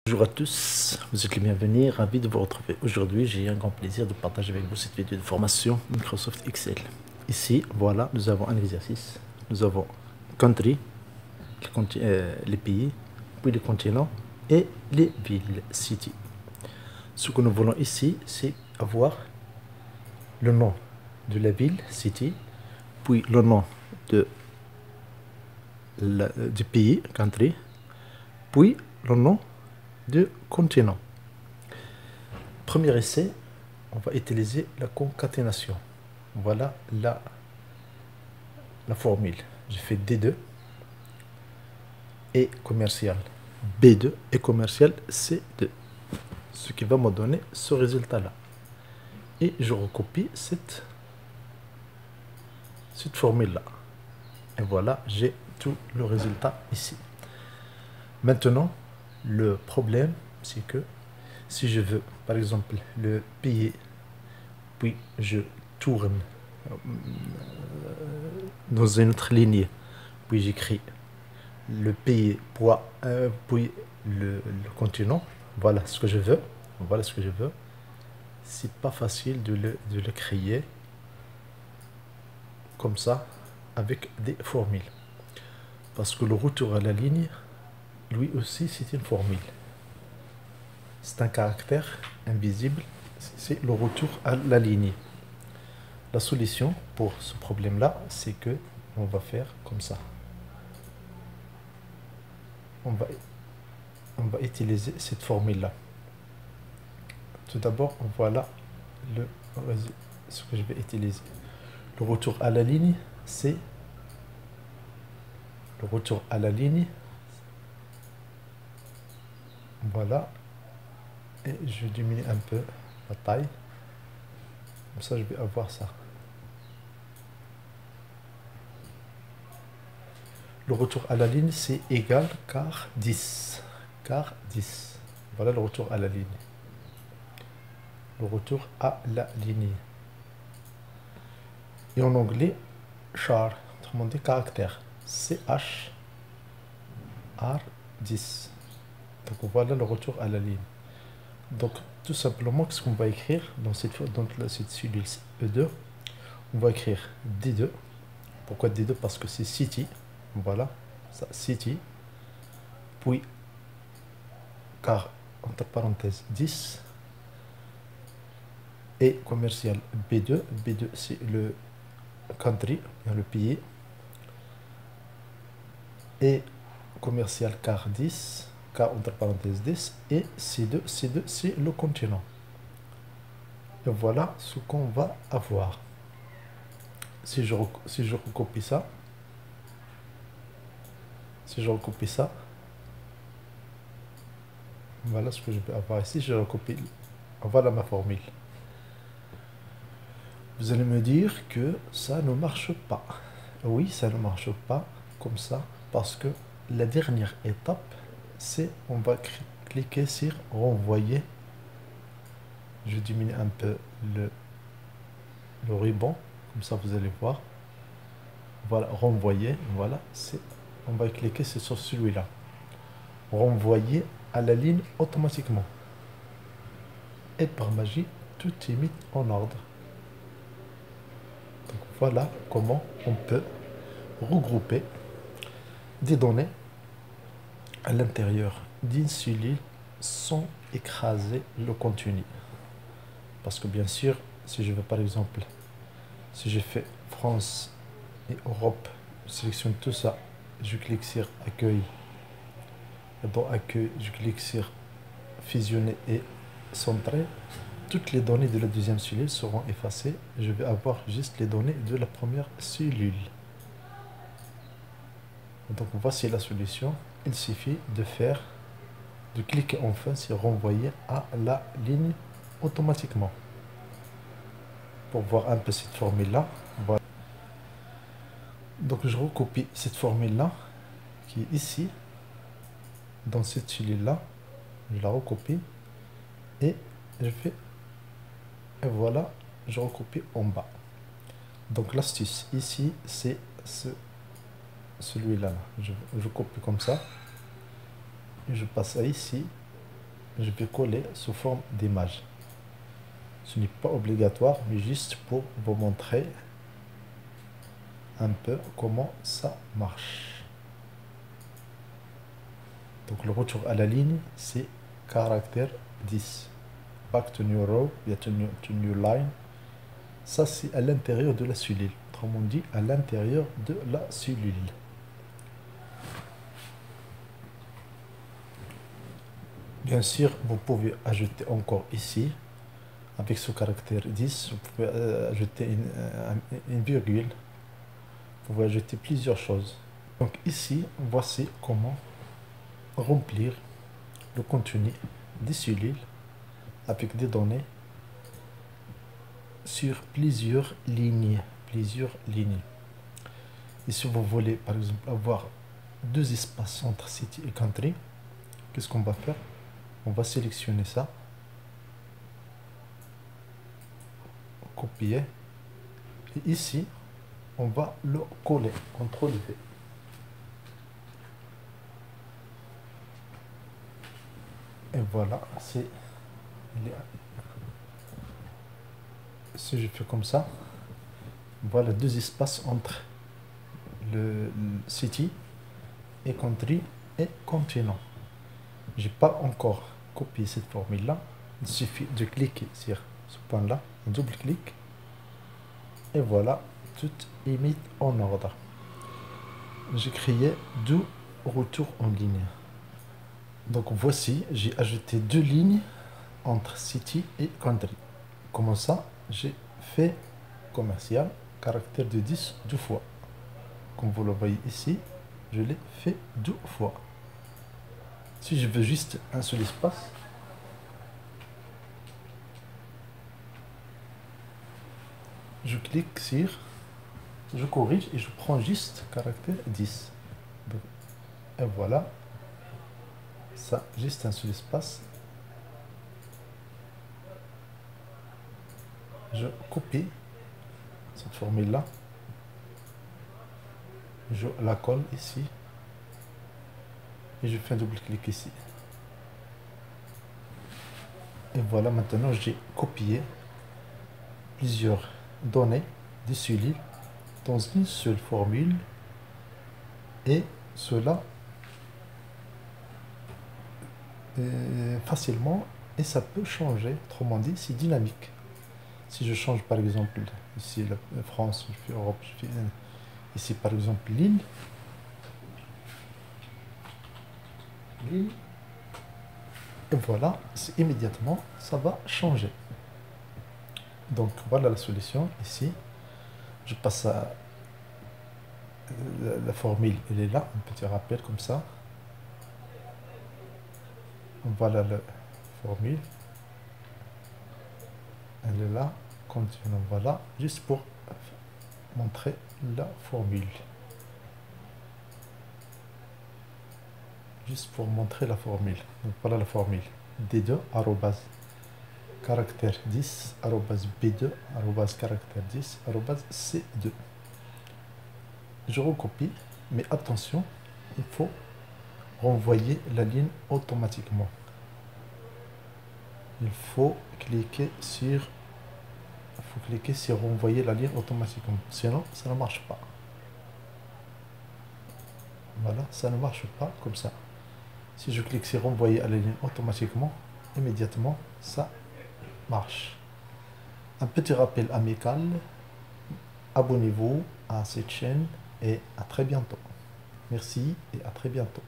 Bonjour à tous, vous êtes les bienvenus, ravi de vous retrouver. Aujourd'hui, j'ai un grand plaisir de partager avec vous cette vidéo de formation Microsoft Excel. Ici, voilà, nous avons un exercice. Nous avons country, les pays, puis les continents et les villes, city. Ce que nous voulons ici, c'est avoir le nom de la ville, city, puis le nom du pays, country, puis le nom du continent. Premier essai, on va utiliser la concaténation. Voilà la formule. J'ai fait D2 et commercial B2 et commercial C2. Ce qui va me donner ce résultat-là. Et je recopie cette formule-là. Et voilà, j'ai tout le résultat ici. Maintenant, le problème, c'est que si je veux, par exemple, le payer, puis je tourne dans une autre ligne, puis j'écris le pays, puis le continent, voilà ce que je veux, voilà ce que je veux. C'est pas facile de le créer comme ça, avec des formules. Parce que le retour à la ligne, lui aussi, c'est une formule. C'est un caractère invisible, c'est le retour à la ligne. La solution pour ce problème-là, c'est que on va faire comme ça. On va utiliser cette formule-là. Tout d'abord, voilà ce que je vais utiliser. Le retour à la ligne, c'est le retour à la ligne. Voilà. Et je diminue un peu la taille. Comme ça, je vais avoir ça. Le retour à la ligne, c'est égal car 10. Car 10. Voilà le retour à la ligne. Le retour à la ligne. Et en anglais, char, autrement dit caractère. CH R 10. Donc voilà le retour à la ligne. Donc tout simplement, qu'est-ce qu'on va écrire dans cette cellule E2? On va écrire D2. Pourquoi D2? Parce que c'est city. Voilà, ça, city. Puis, car, entre parenthèses, 10. Et commercial B2. B2, c'est le country, le pays. Et commercial car 10. Car, entre parenthèses, 10. Et C2, C2, c'est le continent. Et voilà ce qu'on va avoir. Si je recopie ça, voilà ce que je vais avoir ici. Je recopie, voilà ma formule. Vous allez me dire que ça ne marche pas. Oui, ça ne marche pas comme ça, parce que la dernière étape, c'est on va cliquer sur renvoyer. Je diminue un peu le ruban, comme ça vous allez voir. Voilà, renvoyer, voilà, on va cliquer sur celui-là. Renvoyer à la ligne automatiquement. Et par magie, tout est mis en ordre. Donc voilà comment on peut regrouper des données à l'intérieur d'une cellule sans écraser le contenu. Parce que bien sûr, si je veux par exemple, si je fais France et Europe, je sélectionne tout ça, je clique sur accueil. Et dans accueil, je clique sur fusionner et centrer. Toutes les données de la deuxième cellule seront effacées. Je vais avoir juste les données de la première cellule. Donc voici la solution. Il suffit de cliquer enfin sur renvoyer à la ligne automatiquement. Pour voir un peu cette formule-là. Voilà. Donc je recopie cette formule-là qui est ici. Dans cette cellule-là. Je la recopie. Et je fais... Et voilà, je recopie en bas. Donc l'astuce ici, c'est celui-là. Je copie comme ça. Et je passe à ici. je vais coller sous forme d'image. Ce n'est pas obligatoire, mais juste pour vous montrer un peu comment ça marche. Donc le retour à la ligne, c'est caractère 10. Back to new row, to new line. Ça, c'est à l'intérieur de la cellule. Autrement dit, à l'intérieur de la cellule. Bien sûr, vous pouvez ajouter encore ici, avec ce caractère 10, vous pouvez ajouter une virgule. Vous pouvez ajouter plusieurs choses. Donc ici, voici comment remplir le contenu des cellules avec des données sur plusieurs lignes. Et si vous voulez, par exemple, avoir deux espaces entre city et country, qu'est-ce qu'on va faire? On va sélectionner ça, copier, et ici, on va le coller, CTRL V. Et voilà, si je fais comme ça, voilà deux espaces entre le city et country et continent. J'ai pas encore copié cette formule là. Il suffit de cliquer sur ce point là, un double clic, et voilà, tout est mis en ordre. J'ai créé deux retours en ligne. Donc voici, j'ai ajouté deux lignes entre city et country. Comment ça? J'ai fait commercial, caractère de 10 deux fois. Comme vous le voyez ici, je l'ai fait deux fois. Si je veux juste un seul espace, je clique sur, je corrige et je prends juste caractère 10. Et voilà, ça, juste un seul espace. Je copie cette formule-là, je la colle ici, et je fais un double clic ici. Et voilà, maintenant j'ai copié plusieurs données des cellules dans une seule formule, et cela facilement, et ça peut changer, autrement dit, c'est dynamique. Si je change par exemple ici la France, je fais Europe, je fais ici par exemple l'île, et voilà, immédiatement ça va changer. Donc voilà la solution. Ici je passe à la formule, elle est là, un petit rappel comme ça. Voilà la formule, elle est là, continuons, voilà, juste pour montrer la formule. Juste pour montrer la formule. Donc voilà la formule. D2 arrobase caractère 10 arrobase B2 arrobase caractère 10 arrobase C2. Je recopie, mais attention, il faut renvoyer la ligne automatiquement. Il faut cliquer sur renvoyer la ligne automatiquement, sinon ça ne marche pas. Voilà, ça ne marche pas comme ça. Si je clique sur renvoyer à la ligne automatiquement, immédiatement ça marche. Un petit rappel amical, abonnez-vous à cette chaîne et à très bientôt. Merci et à très bientôt.